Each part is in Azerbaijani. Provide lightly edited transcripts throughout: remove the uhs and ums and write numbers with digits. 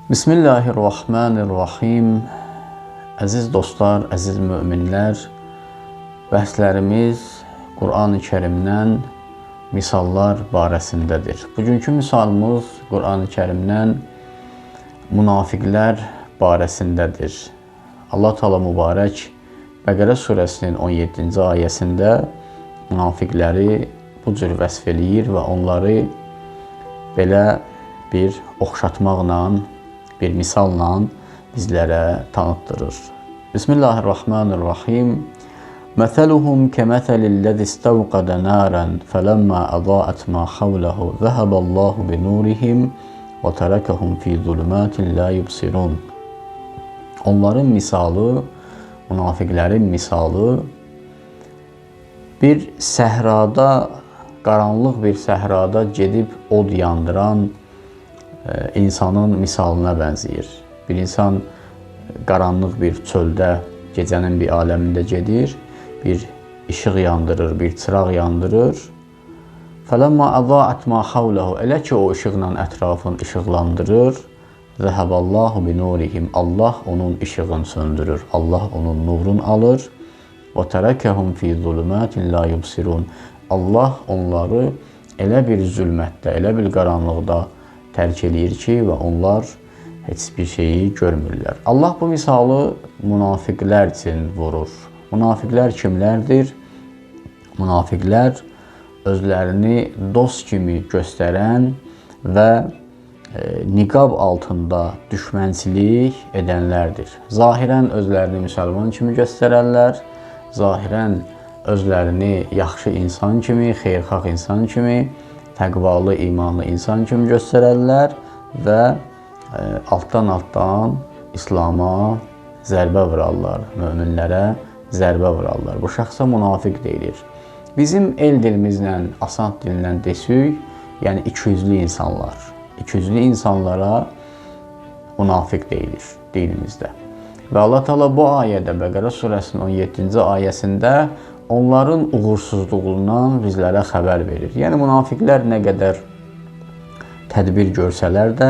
Bismillahirrahmanirrahim. Əziz dostlar, əziz möminlər, bəhslərimiz Quran-ı Kərimdən misallar barəsindədir. Bugünkü misalımız Quran-ı Kərimdən münafiqlər barəsindədir. Allah Teala mübarək Bəqərə surəsinin 17-ci ayəsində münafiqləri bu cür vəsf eləyir və onları belə bir oxşatmaqla, bir misalla bizlərə tanıtdırır. Bismillahirrahmanirrahim. Məsəluhum kəməsəlillezî istevqada naran fələmmâ əzâət mâ havlehu zəhəbəllahu bi nurihim və tərəkəhum fî zulümâtin lâ yubsirun. Onların misalı, münafiqlərin misalı bir səhrada, qaranlıq bir səhrada gedib od yandıran insanın misalına bənzəyir. Bir insan qaranlıq bir çöldə, gecənin bir aləmində gedir, bir işıq yandırır, bir çıraq yandırır. Fələmmâ əzâət mâ havlehu, elə ki o işıqla ətrafını işıqlandırır. Zəhəbəllahu bi nurihim, Allah onun işığını söndürür, Allah onun nurunu alır. Və tərəkəhum fî zulümâtin lâ yubsirun, Allah onları elə bir zülmətdə, elə bir qaranlıqda tərk eləyir ki, və onlar heç bir şeyi görmürlər. Allah bu misalı münafiqlər üçün vurur. Münafiqlər kimlərdir? Münafiqlər özlərini dost kimi göstərən və niqab altında düşmənçilik edənlərdir. Zahirən özlərini müsəlman kimi göstərərlər, zahirən özlərini yaxşı insan kimi, xeyirxah insan kimi, təqvalı, imanlı insan kimi göstərərlər və altdan İslama zərbə vurarlar, möminlərə zərbə vurarlar. Bu şəxsə münafiq deyilir. Bizim el dilimizlə, asan dillə desək, yəni ikiyüzlü insanlar. İkiyüzlü insanlara münafiq deyilir dilimizdə. Və Allah Teala bu ayədə, Bəqərə surəsinin 17-ci ayəsində onların uğursuzluğundan bizlərə xəbər verir. Yəni, münafiqlər nə qədər tədbir görsələr də,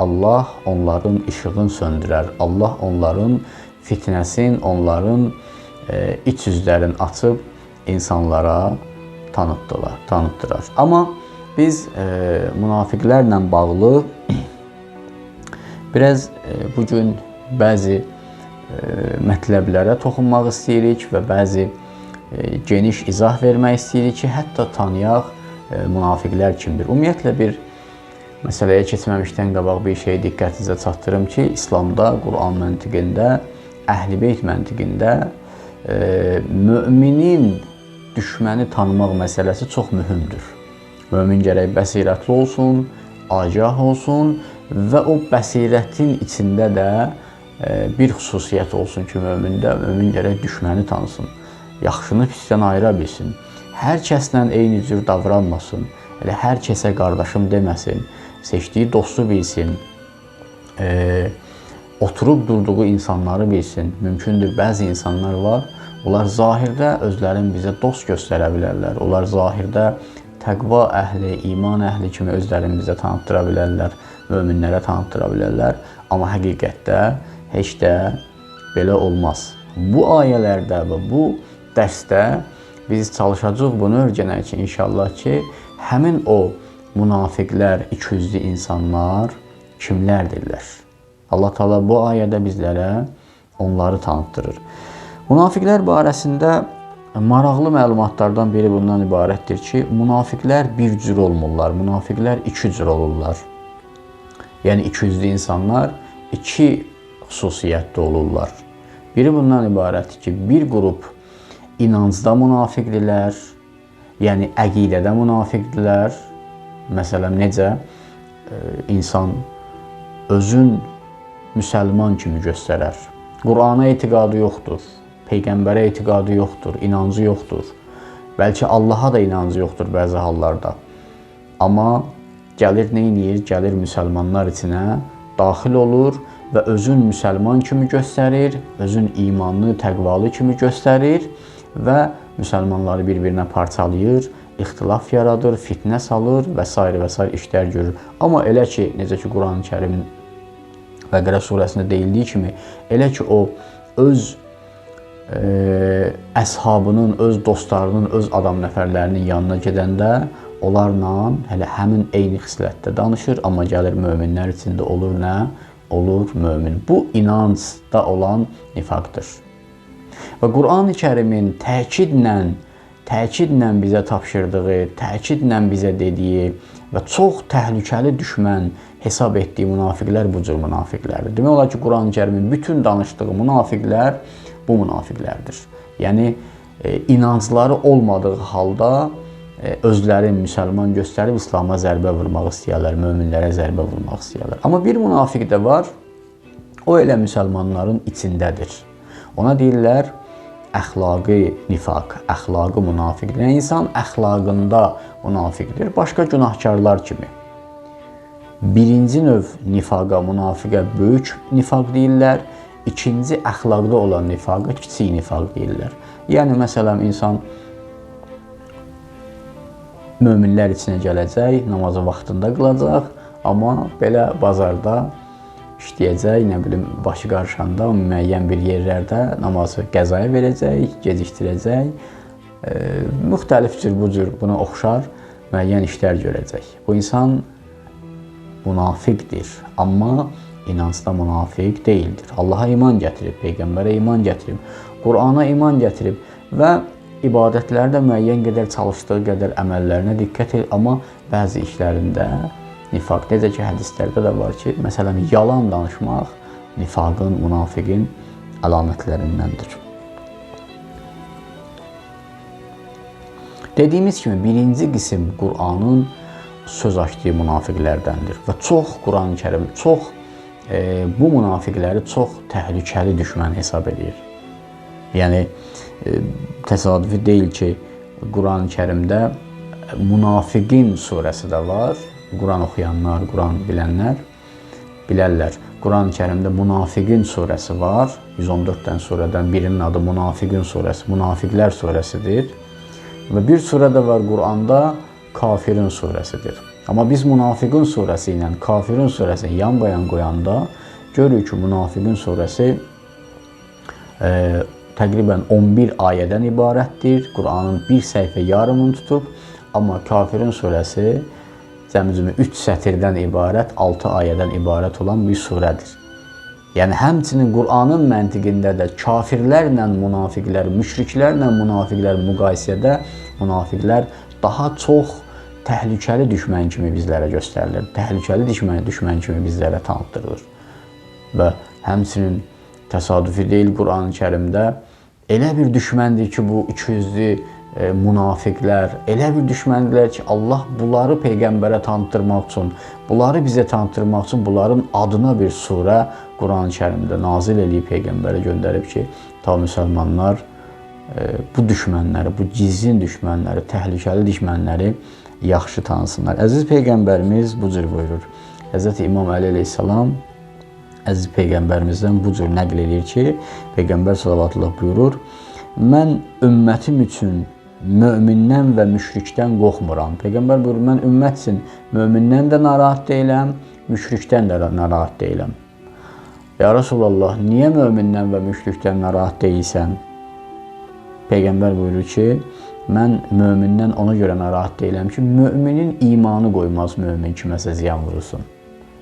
Allah onların işığını söndürər. Allah onların fitnəsin, onların iç yüzlərini açıb insanlara tanıtdırar. Amma biz münafiqlərlə bağlı biraz bugün bəzi mətləblərə toxunmaq istəyirik və bəzi geniş izah vermək istəyirik ki, hətta tanıyaq münafiqlər kimdir. Ümumiyyətlə bir məsələyə keçməmişdən qabaq bir şeyi diqqətinizə çatdırım ki, İslamda, Quran məntiqində, Əhl-i Beyt məntiqində müminin düşməni tanımaq məsələsi çox mühümdür. Mömin gərək bəsirətli olsun, agah olsun və o bəsirətin içində də bir xüsusiyyət olsun ki, mömin gərək düşməni tanısın. Yaxşını pisdən ayıra bilsin. Hər kəslə eyni cür davranmasın. Elə hər kəsə qardaşım deməsin. Seçdiyi dostu bilsin. Oturub durduğu insanları bilsin. Mümkündür, bəzi insanlar var. Onlar zahirdə özlərini bizə dost göstərə bilərlər. Onlar zahirdə təqva əhli, iman əhli kimi özlərini bizə tanıtdıra bilərlər. Möminlərə tanıtdıra bilərlər. Amma həqiqətdə heç də belə olmaz. Bu ayələrdə və bu dərsdə biz çalışacağıq bunu öyrənək ki, inşallah ki, həmin o münafiqlər, ikiyüzlü insanlar kimlərdirlər? Allah Teala bu ayədə bizlərə onları tanıtdırır. Münafiqlər barəsində maraqlı məlumatlardan biri bundan ibarətdir ki, münafiqlər bir cür olmurlar, münafiqlər iki cür olurlar. Yəni, ikiyüzlü insanlar iki xüsusiyyətdə olurlar. Biri bundan ibarətdir ki, bir qrup inancda münafiqdirlər, yəni əqidədə münafiqdirlər. Məsələn, necə? İnsan özün müsəlman kimi göstərər. Qurana etiqadı yoxdur, Peyğəmbərə etiqadı yoxdur, inancı yoxdur. Bəlkə Allaha da inancı yoxdur bəzi hallarda. Amma gəlir neyniyir? Gəlir müsəlmanlar içinə daxil olur və özün müsəlman kimi göstərir, özün imanlı, təqvalı kimi göstərir və müsəlmanları bir-birinə parçalayır, ixtilaf yaradır, fitnə salır və s. işlər görür. Amma elə ki, necə ki Quran-ı Kərim Bəqərə surəsində deyildiyi kimi, elə ki o öz əshabının, öz dostlarının, öz adam nəfərlərinin yanına gedəndə onlarla hələ həmin eyni xislətdə danışır, amma gəlir möminlər içində olur nə? Olur mömin. Bu inancda olan nifaqdır. Və Qur'an-ı Kərimin təkidlə bizə tapşırdığı, təkidlə bizə dediyi və çox təhlükəli düşmən hesab etdiyi münafiqlər bu cür münafiqlərdir. Demək olar ki, Qur'an-ı Kərimin bütün danışdığı münafiqlər bu münafiqlərdir. Yəni, inancları olmadığı halda özləri müsəlman göstərib İslama zərbə vurmaq istəyərlər, möminlərə zərbə vurmaq istəyərlər. Amma bir münafiq də var, o elə müsəlmanların içindədir. Ona deyirlər, əxlaqi nifaq, əxlaqi münafiqdir. Yəni, insan əxlaqında münafiqdir, başqa günahkarlar kimi. Birinci növ nifaqa, münafiqə böyük nifaq deyirlər, ikinci əxlaqda olan nifaqa kiçik nifaq deyirlər. Yəni, məsələn, insan möminlər içinə gələcək, namazı vaxtında qılacaq, amma belə bazarda işləyəcək, nə bilim, başı qarşanda müəyyən bir yerlərdə namazı qəzaya verəcək, gecikdirəcək, müxtəlif cür bu cür buna oxşar müəyyən işlər görəcək. Bu insan münafiqdir, amma inancda münafiq deyildir. Allaha iman gətirib, Peyğəmbərə iman gətirib, Qur'ana iman gətirib və ibadətlərdə müəyyən qədər çalışdığı qədər əməllərinə diqqət edir, amma bəzi işlərində nifaq, necə ki, hədislərdə də var ki, məsələn, yalan danışmaq nifaqın, münafiqin əlamətlərindəndir. Dediyimiz kimi, birinci qism Qur'anın söz açdığı münafiqlərdəndir və çox Qur'an-ı Kərim, bu münafiqləri çox təhlükəli düşmən hesab edir. Yəni, təsadüfi deyil ki, Qur'an-ı Kərimdə Münafiqin surəsi də var. Quran oxuyanlar, Quran bilənlər bilərlər. Qur'an-ı Kərimdə Münafiqin surəsi var. 114 dən surədən birinin adı Münafiqin surəsi, Münafiqlər surəsidir. Və bir surə də var Qur'anda Kafirin surəsidir. Amma biz Münafiqin surəsi ilə Kafirin surəsini yan-bayan qoyanda görürük ki, Münafiqin surəsi təqribən 11 ayədən ibarətdir. Qur'anın bir səhifə yarımını tutub, amma Kafirin surəsi cəmi-cümi 3 sətirdən ibarət, 6 ayədən ibarət olan bir surədir. Yəni, həmçinin Qur'anın məntiqində də kafirlərlə münafiqlər, müşriklərlə münafiqlər müqayisədə münafiqlər daha çox təhlükəli düşmən kimi bizlərə göstərilir. Təhlükəli düşmən kimi bizlərə tanıtdırılır. Və həmçinin təsadüfi deyil, Qur'an-ı Kərimdə elə bir düşməndir ki, bu ikiyüzlü münafiqlər, elə bir düşməndirlər ki, Allah bunları Peyğəmbərə tanıtdırmaq üçün, bunları bizə tanıtdırmaq üçün bunların adına bir surə Qur'an-ı Kərimdə nazil eləyib Peyğəmbərə göndərib ki, ta müsəlmanlar bu düşmənləri, bu gizlin düşmənləri, təhlükəli düşmənləri yaxşı tanısınlar. Əziz Peyğəmbərimiz bu cür buyurur. Hz. İmam Əli əleyhissalam əziz Peyğəmbərimizdən bu cür nəql edir ki, Peyğəmbər sallallahu buyurur, mən ümmətim üçün mömindən və müşrikdən qorxmuram. Peyğəmbər buyurur, mən ümmət üçün mömindən də narahat deyiləm, müşrikdən də narahat deyiləm. Ya Rasulallah, niyə mömindən və müşrikdən narahat deyilsən? Peyğəmbər buyurur ki, mən mömindən ona görə narahat deyiləm ki, müminin imanı qoymaz mömin kiməsə ziyan vurursun.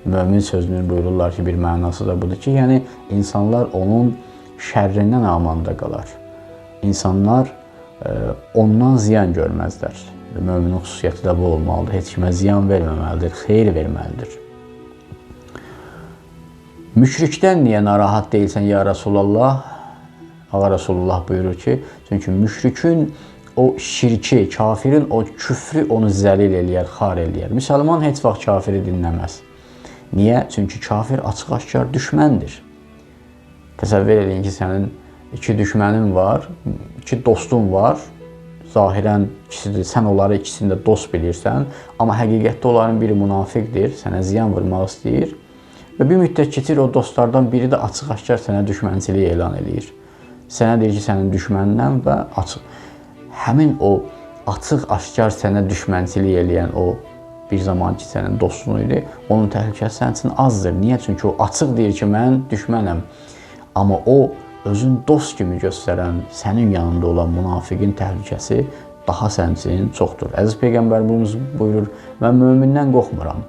Mömin sözünün buyururlar ki, bir mənası da budur ki, yəni insanlar onun şərrindən amanda qalar. İnsanlar ondan ziyan görməzlər. Möminin xüsusiyyəti də bu olmalıdır. Heç kimə ziyan verməməlidir, xeyir verməlidir. Müşrikdən niyə narahat deyilsən, ya Rasulallah? Ağa Rasulullah buyurur ki, çünki müşrikin o şirki, kafirin o küfrü onu zəlil eləyər, xar eləyər. Müsəlman heç vaxt kafiri dinləməz. Niyə? Çünki kafir açıq-aşkar düşməndir. Təsəvvür edin ki, sənin iki düşmənin var, iki dostun var. Zahirən ikisidir, sən onları ikisini də dost bilirsən, amma həqiqətdə onların biri münafiqdir, sənə ziyan vurmaq istəyir. Və bir müddət keçir, o dostlardan biri də açıq-aşkar sənə düşmənçilik elan edir. Sənə deyir ki, sənin düşməndən və həmin o açıq-aşkar sənə düşmənçilik eləyən o bir zaman ki sənin dostun idi, onun təhlükəsi sənin üçün azdır. Niyə? Çünki o açıq deyir ki, mən düşmənəm. Amma o özün dost kimi göstərən, sənin yanında olan münafiqin təhlükəsi daha sənin üçün çoxdur. Əziz Peyğəmbərimiz buyurur, mən mömindən qorxmuram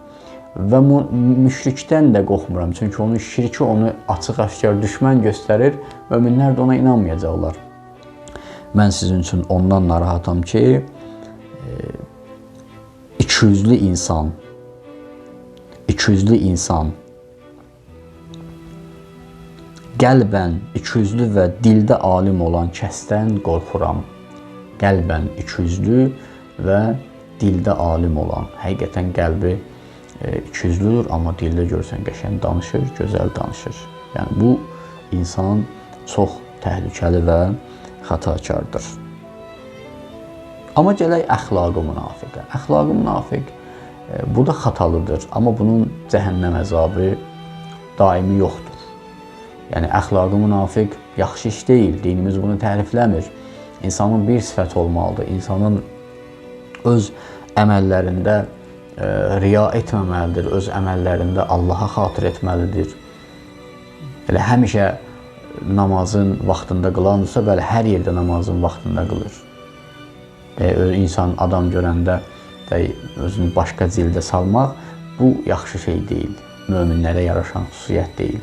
və müşrikdən də qorxmuram. Çünki onun şirki onu açıq-aşkar düşmən göstərir, möminlər də ona inanmayacaqlar. Mən sizin üçün ondan narahatam ki, ikiyüzlü insan, qəlbən ikiyüzlü və dildə alim olan kəsdən qorxuram. Qəlbən ikiyüzlü və dildə alim olan. Həqiqətən qəlbi ikiyüzlüdür, amma dildə görsən qəşəng danışır, gözəl danışır. Yəni bu insan çox təhlükəli və xatakardır. Amma gələk əxlaqı münafiqə. Əxlaqı münafiq bu da xatalıdır, amma bunun cəhənnəm əzabı daimi yoxdur. Yəni əxlaqı münafiq yaxşı iş deyil, dinimiz bunu tərifləmir. İnsanın bir sifət olmalıdır, insanın öz əməllərində riya etməməlidir, öz əməllərində Allaha xatir etməlidir. Elə həmişə namazın vaxtında qılandırsa, bəli, hər yerdə namazın vaxtında qılır. İnsan adam görəndə özünü başqa cildə salmaq, bu yaxşı şey deyil, möminlərə yaraşan xüsusiyyət deyil.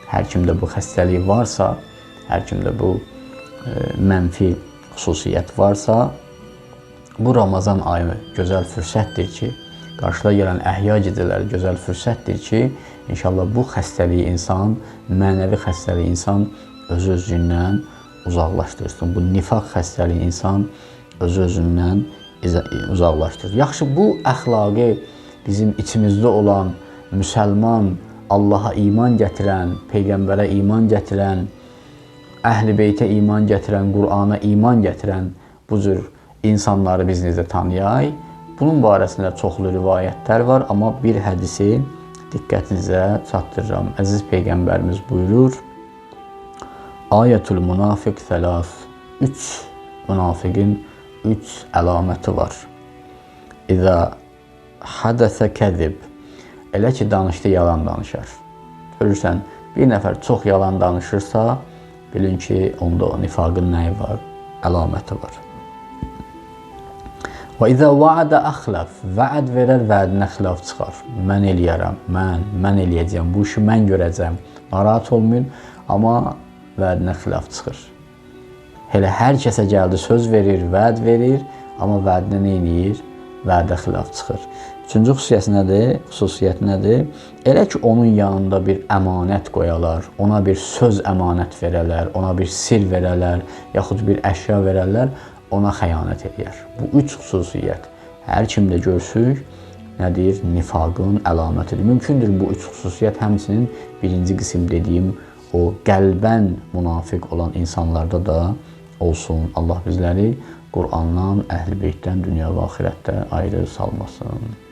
Hər kimdə bu xəstəlik varsa, hər kimdə bu mənfi xüsusiyyət varsa, bu Ramazan ayı gözəl fürsətdir ki, qarşıda gələn əhya gecələri gözəl fürsətdir ki, inşallah bu xəstəliyi insan, mənəvi xəstəliyi insan öz-özündən uzaqlaşdırsın. Bu nifaq xəstəliyi insan öz-özündən uzaqlaşdırır. Yaxşı, bu əxlaqı bizim içimizdə olan müsəlman, Allaha iman gətirən, Peyğəmbərə iman gətirən, Əhl-i Beytə iman gətirən, Qur'ana iman gətirən bu cür insanları biz necə tanıyaq? Bunun barəsində çoxlu rivayətlər var, amma bir hədisi diqqətinizə çatdırıram. Əziz Peyğəmbərimiz buyurur, Ayətul münafiq thələth, 3 münafiqin 3 əlaməti var. İzə hədəsə kəzib, elə ki, danışdı, yalan danışar. Görürsən, bir nəfər çox yalan danışırsa, bilin ki, onda o nifaqın nəyi var? Əlaməti var. Və izə vəədə əxləf, vəəd verər, vədinə xilaf çıxar. Mən eləyərəm, mən eləyəcəm, bu işi mən görəcəm. Narahat olmayın, amma vədinə xilaf çıxır. Elə hər kəsə gəldi, söz verir, vəd verir, amma vədinə nə eləyir? Vədə xilaf çıxır. Üçüncü xüsusiyyət nədir? Elə ki, onun yanında bir əmanət qoyalar, ona bir söz əmanət verələr, ona bir sir verələr, yaxud bir əşya verələr, ona xəyanət edir. Bu 3 xüsusiyyət hər kimdə görsük, nədir? Nifaqın əlamətidir. Mümkündür bu 3 xüsusiyyət həmçinin birinci qism dediyim o qəlbən münafiq olan insanlarda da olsun. Allah bizləri Qur'andan, Əhl-i Beytdən dünya və axirətdə ayrı salmasın.